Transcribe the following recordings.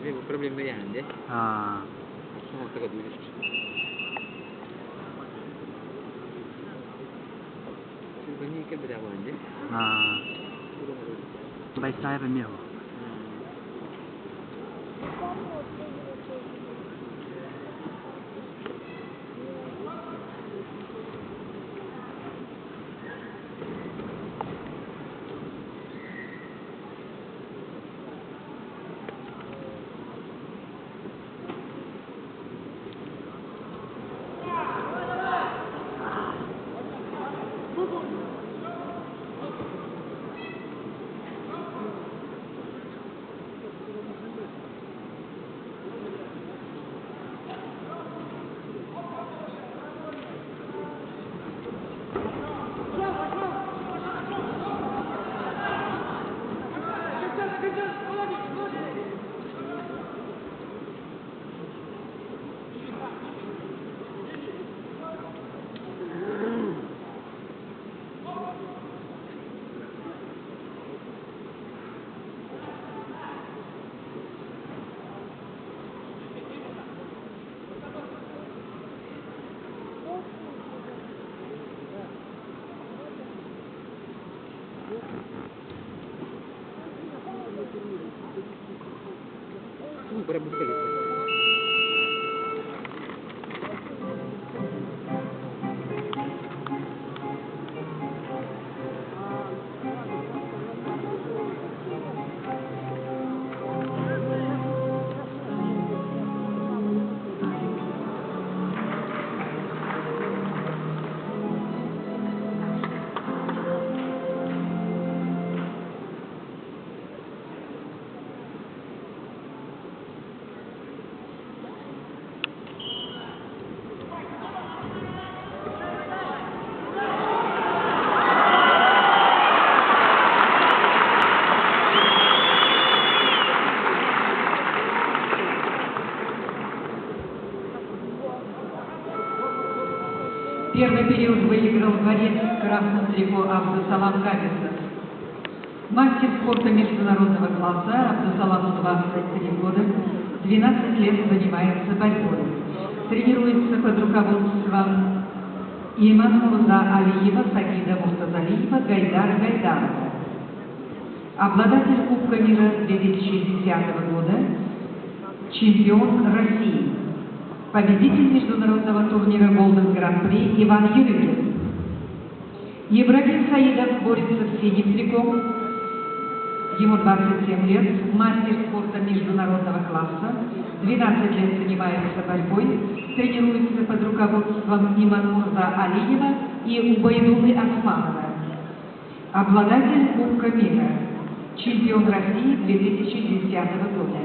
Проблем ya deh. Semua takut mirip. Sebenarnya kan berapa aja? Baik saya remeh. Berapa sekali? Первый период выиграл дворец красного трико Абдусалам Габисов. Мастер спорта международного класса Абдусаламу 23 года, 12 лет занимается борьбой. Тренируется под руководством имама Мурза Алиева, Сагида Муртазалиева, Гайдара Гайдарова. Обладатель Кубка мира 2010 года, чемпион России. Победитель международного турнира Golden Grand Prix Иван Юрьевич. Ибрагим Саидов борется в синем трико. Ему 27 лет, мастер спорта международного класса, 12 лет занимается борьбой, тренируется под руководством Имамурза Алиева и Убайдулы Османова. Обладатель Кубка мира, чемпион России 2010 года.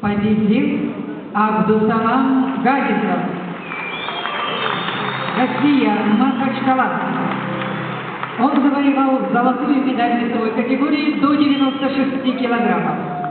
Победил Абдусалам Гадисов. Россия, Махачкала. Он завоевал золотую медаль весовой категории до 96 килограммов.